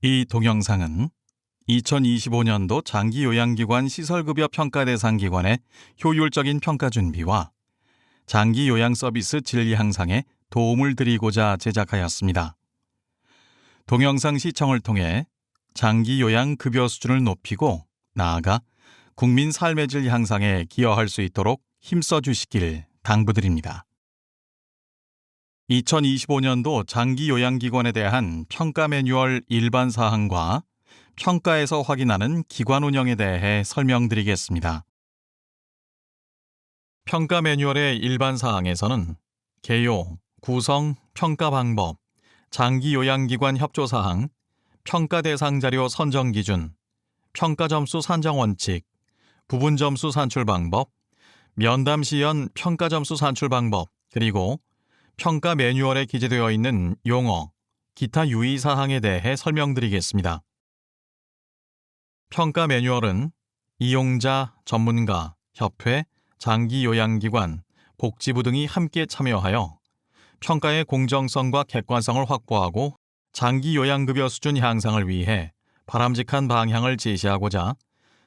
이 동영상은 2025년도 장기요양기관 시설급여 평가 대상 기관의 효율적인 평가 준비와 장기요양 서비스 진리 향상에 도움을 드리고자 제작하였습니다. 동영상 시청을 통해 장기요양 급여 수준을 높이고 나아가 국민 삶의 질 향상에 기여할 수 있도록 힘써 주시길 당부드립니다. 2025년도 장기요양기관에 대한 평가 매뉴얼 일반 사항과 평가에서 확인하는 기관 운영에 대해 설명드리겠습니다. 평가 매뉴얼의 일반 사항에서는 개요, 구성, 평가 방법, 장기요양기관 협조 사항, 평가 대상 자료 선정 기준, 평가 점수 산정 원칙, 부분 점수 산출 방법, 면담 시연 평가 점수 산출 방법, 그리고 평가 매뉴얼에 기재되어 있는 용어, 기타 유의 사항에 대해 설명드리겠습니다. 평가 매뉴얼은 이용자, 전문가, 협회, 장기요양기관, 복지부 등이 함께 참여하여 평가의 공정성과 객관성을 확보하고 장기요양급여 수준 향상을 위해 바람직한 방향을 제시하고자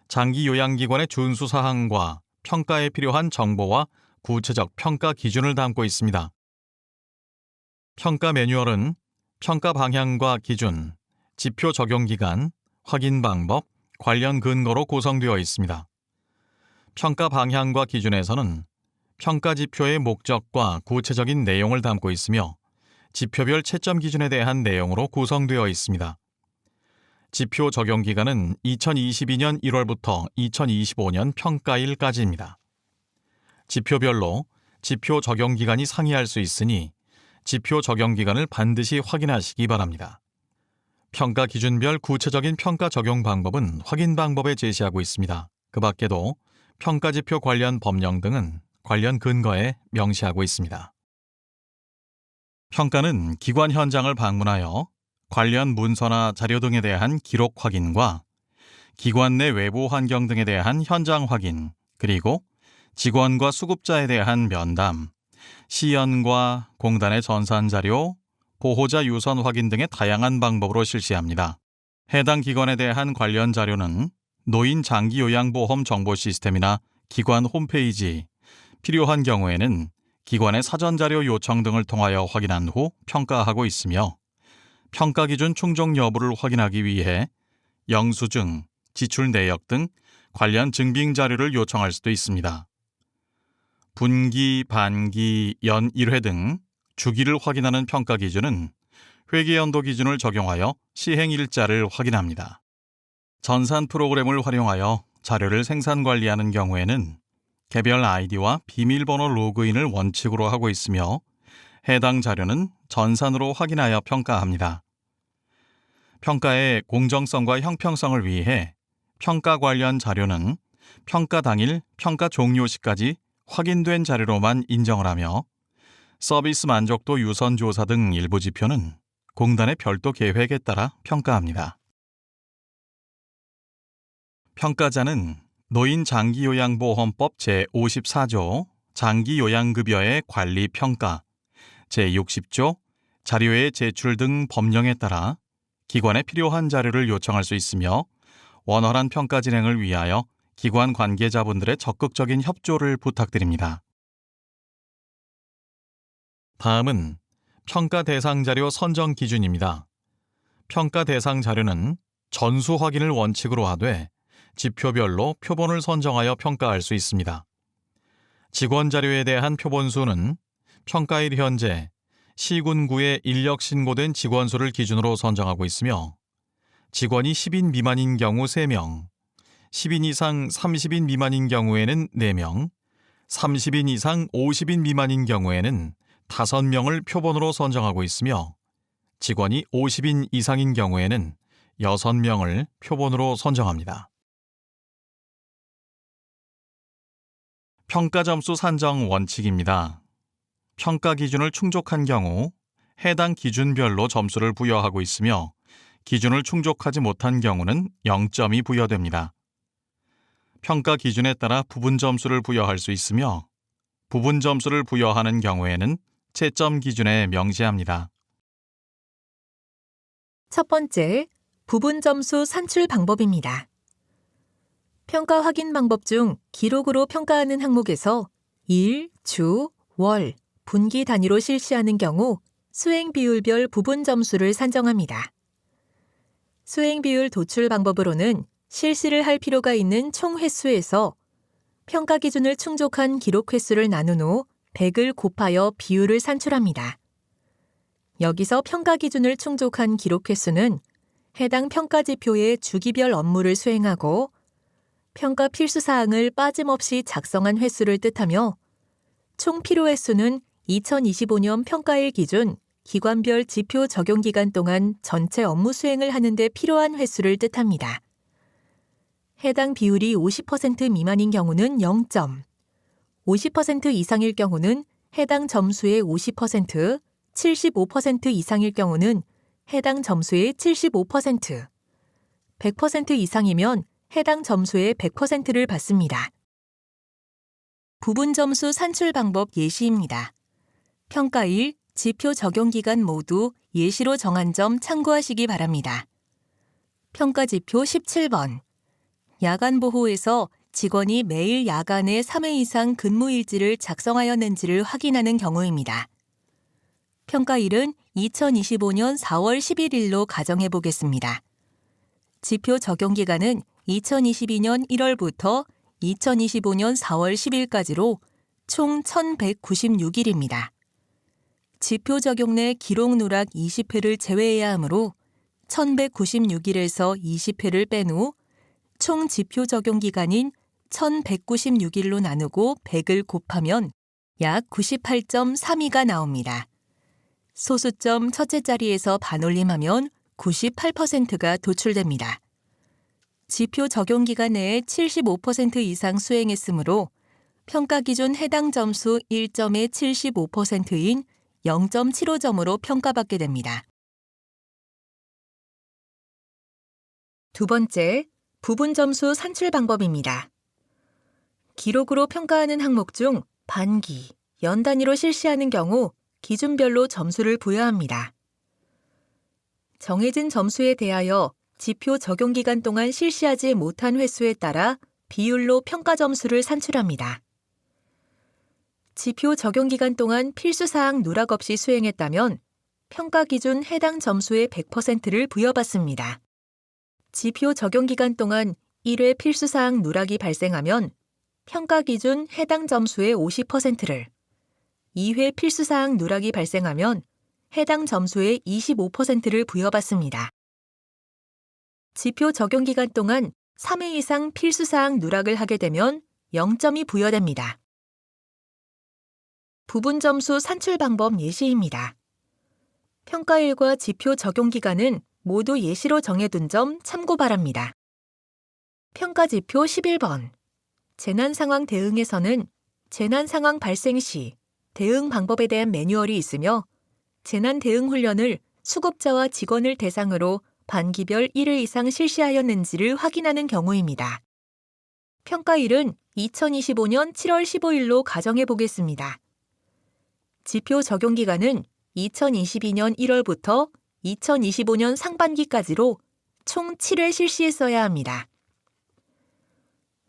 장기요양기관의 준수 사항과 평가에 필요한 정보와 구체적 평가 기준을 담고 있습니다. 평가 매뉴얼은 평가 방향과 기준, 지표 적용 기간, 확인 방법, 관련 근거로 구성되어 있습니다. 평가 방향과 기준에서는 평가 지표의 목적과 구체적인 내용을 담고 있으며 지표별 채점 기준에 대한 내용으로 구성되어 있습니다. 지표 적용 기간은 2022년 1월부터 2025년 평가일까지입니다. 지표별로 지표 적용 기간이 상이할 수 있으니 지표 적용 기간을 반드시 확인하시기 바랍니다. 평가 기준별 구체적인 평가 적용 방법은 확인 방법에 제시하고 있습니다. 그 밖에도 평가 지표 관련 법령 등은 관련 근거에 명시하고 있습니다. 평가는 기관 현장을 방문하여 관련 문서나 자료 등에 대한 기록 확인과 기관 내 외부 환경 등에 대한 현장 확인, 그리고 직원과 수급자에 대한 면담, 시연과 공단의 전산 자료, 보호자 유선 확인 등의 다양한 방법으로 실시합니다. 해당 기관에 대한 관련 자료는 노인 장기요양보험 정보 시스템이나 기관 홈페이지, 필요한 경우에는 기관의 사전 자료 요청 등을 통하여 확인한 후 평가하고 있으며 평가 기준 충족 여부를 확인하기 위해 영수증, 지출 내역 등 관련 증빙 자료를 요청할 수도 있습니다. 분기, 반기, 연 1회 등 주기를 확인하는 평가 기준은 회계연도 기준을 적용하여 시행일자를 확인합니다. 전산 프로그램을 활용하여 자료를 생산 관리하는 경우에는 개별 아이디와 비밀번호 로그인을 원칙으로 하고 있으며 해당 자료는 전산으로 확인하여 평가합니다. 평가의 공정성과 형평성을 위해 평가 관련 자료는 평가 당일, 평가 종료 시까지 확인된 자료로만 인정을 하며 서비스 만족도 유선 조사 등 일부 지표는 공단의 별도 계획에 따라 평가합니다. 평가자는 노인 장기요양보험법 제54조 장기요양급여의 관리평가, 제60조 자료의 제출 등 법령에 따라 기관에 필요한 자료를 요청할 수 있으며 원활한 평가 진행을 위하여 기관 관계자분들의 적극적인 협조를 부탁드립니다. 다음은 평가 대상 자료 선정 기준입니다. 평가 대상 자료는 전수 확인을 원칙으로 하되 지표별로 표본을 선정하여 평가할 수 있습니다. 직원 자료에 대한 표본 수는 평가일 현재 시군구에 인력 신고된 직원 수를 기준으로 선정하고 있으며 직원이 10인 미만인 경우 3명, 10인 이상 30인 미만인 경우에는 4명, 30인 이상 50인 미만인 경우에는 5명을 표본으로 선정하고 있으며 직원이 50인 이상인 경우에는 6명을 표본으로 선정합니다. 평가 점수 산정 원칙입니다. 평가 기준을 충족한 경우 해당 기준별로 점수를 부여하고 있으며 기준을 충족하지 못한 경우는 0점이 부여됩니다. 평가 기준에 따라 부분 점수를 부여할 수 있으며 부분 점수를 부여하는 경우에는 채점 기준에 명시합니다. 첫 번째, 부분 점수 산출 방법입니다. 평가 확인 방법 중 기록으로 평가하는 항목에서 일, 주, 월, 분기 단위로 실시하는 경우 수행 비율별 부분 점수를 산정합니다. 수행 비율 도출 방법으로는 실시를 할 필요가 있는 총 횟수에서 평가 기준을 충족한 기록 횟수를 나눈 후 100을 곱하여 비율을 산출합니다. 여기서 평가 기준을 충족한 기록 횟수는 해당 평가 지표의 주기별 업무를 수행하고 평가 필수 사항을 빠짐없이 작성한 횟수를 뜻하며 총 필요 횟수는 2025년 평가일 기준 기관별 지표 적용 기간 동안 전체 업무 수행을 하는 데 필요한 횟수를 뜻합니다. 해당 비율이 50% 미만인 경우는 0점, 50% 이상일 경우는 해당 점수의 50%, 75% 이상일 경우는 해당 점수의 75%, 100% 이상이면 해당 점수의 100%를 받습니다. 부분 점수 산출 방법 예시입니다. 평가일, 지표 적용 기간 모두 예시로 정한 점 참고하시기 바랍니다. 평가 지표 17번. 야간 보호에서 직원이 매일 야간에 3회 이상 근무일지를 작성하였는지를 확인하는 경우입니다. 평가일은 2025년 4월 11일로 가정해 보겠습니다. 지표 적용 기간은 2022년 1월부터 2025년 4월 10일까지로 총 1196일입니다. 지표 적용 내 기록 누락 20회를 제외해야 하므로 1196일에서 20회를 뺀 후 총 지표 적용 기간인 1196일로 나누고 100을 곱하면 약 98.32가 나옵니다. 소수점 첫째 자리에서 반올림하면 98%가 도출됩니다. 지표 적용 기간 내에 75% 이상 수행했으므로 평가 기준 해당 점수 1점의 75%인 0.75점으로 평가받게 됩니다. 두 번째, 부분 점수 산출 방법입니다. 기록으로 평가하는 항목 중 반기, 연 단위로 실시하는 경우 기준별로 점수를 부여합니다. 정해진 점수에 대하여 지표 적용 기간 동안 실시하지 못한 횟수에 따라 비율로 평가 점수를 산출합니다. 지표 적용 기간 동안 필수사항 누락 없이 수행했다면 평가 기준 해당 점수의 100%를 부여받습니다. 지표 적용 기간 동안 1회 필수사항 누락이 발생하면 평가 기준 해당 점수의 50%를, 2회 필수사항 누락이 발생하면 해당 점수의 25%를 부여받습니다. 지표 적용 기간 동안 3회 이상 필수사항 누락을 하게 되면 0점이 부여됩니다. 부분 점수 산출 방법 예시입니다. 평가일과 지표 적용 기간은 모두 예시로 정해둔 점 참고 바랍니다. 평가 지표 11번. 재난상황 대응에서는 재난상황 발생 시 대응 방법에 대한 매뉴얼이 있으며 재난 대응 훈련을 수급자와 직원을 대상으로 반기별 1회 이상 실시하였는지를 확인하는 경우입니다. 평가일은 2025년 7월 15일로 가정해 보겠습니다. 지표 적용 기간은 2022년 1월부터 2025년 상반기까지로 총 7회 실시했어야 합니다.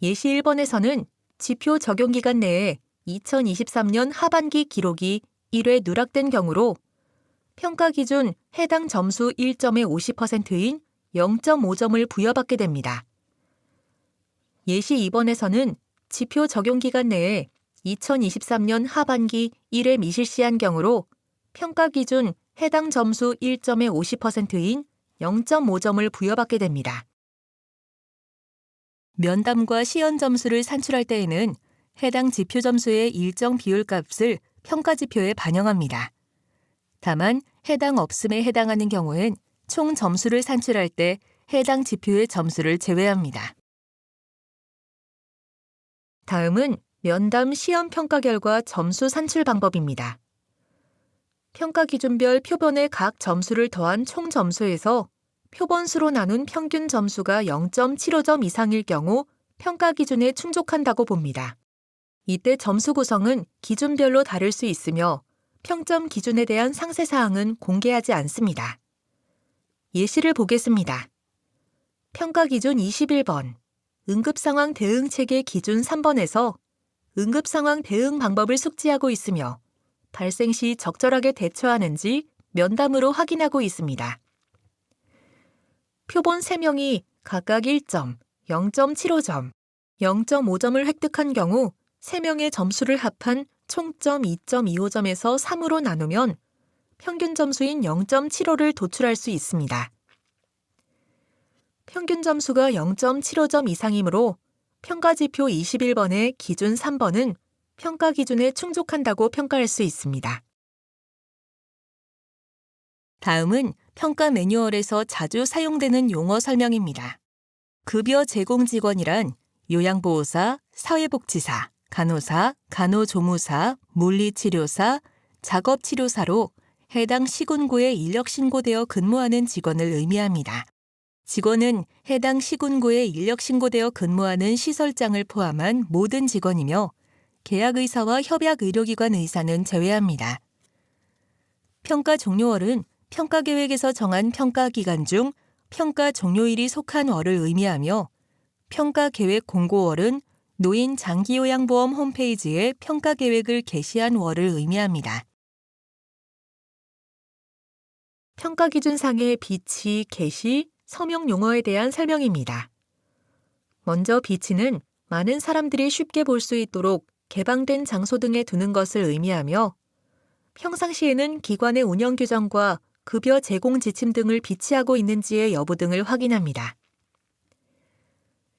예시 1번에서는 지표 적용 기간 내에 2023년 하반기 기록이 1회 누락된 경우로 평가 기준 해당 점수 1점의 50%인 0.5점을 부여받게 됩니다. 예시 2번에서는 지표 적용 기간 내에 2023년 하반기 1회 미실시한 경우로 평가 기준 해당 점수 1점의 50%인 0.5점을 부여받게 됩니다. 면담과 시연 점수를 산출할 때에는 해당 지표 점수의 일정 비율 값을 평가 지표에 반영합니다. 다만 해당 없음에 해당하는 경우엔 총 점수를 산출할 때 해당 지표의 점수를 제외합니다. 다음은 면담 시험 평가 결과 점수 산출 방법입니다. 평가 기준별 표본의 각 점수를 더한 총 점수에서 표본수로 나눈 평균 점수가 0.75점 이상일 경우 평가 기준에 충족한다고 봅니다. 이때 점수 구성은 기준별로 다를 수 있으며 평점 기준에 대한 상세 사항은 공개하지 않습니다. 예시를 보겠습니다. 평가 기준 21번, 응급상황 대응 체계 기준 3번에서 응급상황 대응 방법을 숙지하고 있으며 발생 시 적절하게 대처하는지 면담으로 확인하고 있습니다. 표본 3명이 각각 1점, 0.75점, 0.5점을 획득한 경우 3명의 점수를 합한 총점 2.25점에서 3으로 나누면 평균 점수인 0.75를 도출할 수 있습니다. 평균 점수가 0.75점 이상이므로 평가지표 21번의 기준 3번은 평가 기준에 충족한다고 평가할 수 있습니다. 다음은 평가 매뉴얼에서 자주 사용되는 용어 설명입니다. 급여 제공 직원이란 요양보호사, 사회복지사, 간호사, 간호조무사, 물리치료사, 작업치료사로 해당 시군구에 인력 신고되어 근무하는 직원을 의미합니다. 직원은 해당 시군구에 인력 신고되어 근무하는 시설장을 포함한 모든 직원이며 계약의사와 협약의료기관 의사는 제외합니다. 평가 종료월은 평가계획에서 정한 평가기간 중 평가 종료일이 속한 월을 의미하며 평가계획 공고월은 노인 장기요양보험 홈페이지에 평가계획을 게시한 월을 의미합니다. 평가기준상의 비치, 게시, 서명 용어에 대한 설명입니다. 먼저 비치는 많은 사람들이 쉽게 볼 수 있도록 개방된 장소 등에 두는 것을 의미하며 평상시에는 기관의 운영 규정과 급여 제공 지침 등을 비치하고 있는지의 여부 등을 확인합니다.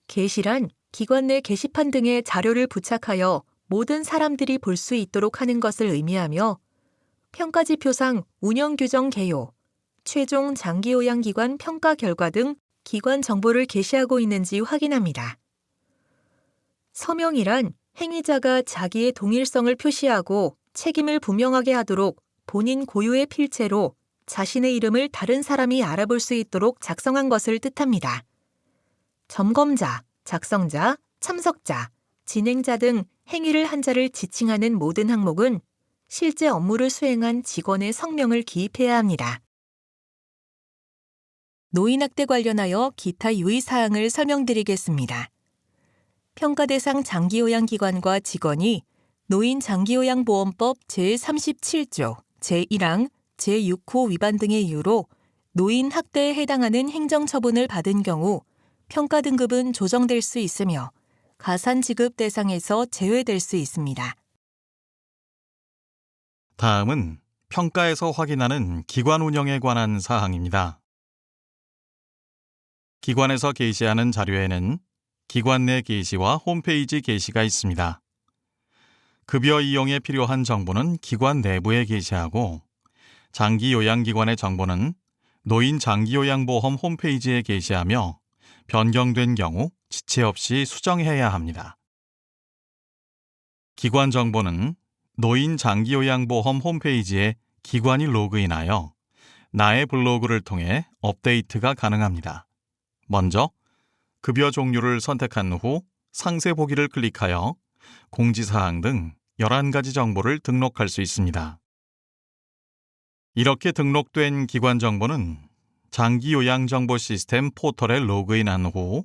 게시란 기관 내 게시판 등에 자료를 부착하여 모든 사람들이 볼 수 있도록 하는 것을 의미하며 평가지표상 운영 규정 개요, 최종 장기요양기관 평가 결과 등 기관 정보를 게시하고 있는지 확인합니다. 서명이란 행위자가 자기의 동일성을 표시하고 책임을 분명하게 하도록 본인 고유의 필체로 자신의 이름을 다른 사람이 알아볼 수 있도록 작성한 것을 뜻합니다. 점검자, 작성자, 참석자, 진행자 등 행위를 한 자를 지칭하는 모든 항목은 실제 업무를 수행한 직원의 성명을 기입해야 합니다. 노인학대 관련하여 기타 유의사항을 설명드리겠습니다. 평가 대상 장기요양기관과 직원이 노인장기요양보험법 제37조, 제1항, 제6호 위반 등의 이유로 노인 학대에 해당하는 행정처분을 받은 경우 평가 등급은 조정될 수 있으며 가산 지급 대상에서 제외될 수 있습니다. 다음은 평가에서 확인하는 기관 운영에 관한 사항입니다. 기관에서 게시하는 자료에는 기관 내 게시와 홈페이지 게시가 있습니다. 급여 이용에 필요한 정보는 기관 내부에 게시하고 장기요양기관의 정보는 노인 장기요양보험 홈페이지에 게시하며 변경된 경우 지체 없이 수정해야 합니다. 기관 정보는 노인 장기요양보험 홈페이지에 기관이 로그인하여 나의 블로그를 통해 업데이트가 가능합니다. 먼저 급여 종류를 선택한 후 상세 보기를 클릭하여 공지사항 등 11가지 정보를 등록할 수 있습니다. 이렇게 등록된 기관 정보는 장기요양정보 시스템 포털에 로그인한 후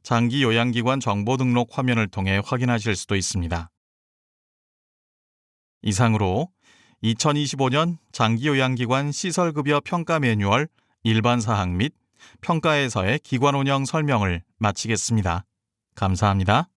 장기요양기관 정보 등록 화면을 통해 확인하실 수도 있습니다. 이상으로 2025년 장기요양기관 시설급여 평가 매뉴얼 일반사항 및 평가에서의 기관 운영 설명을 마치겠습니다. 감사합니다.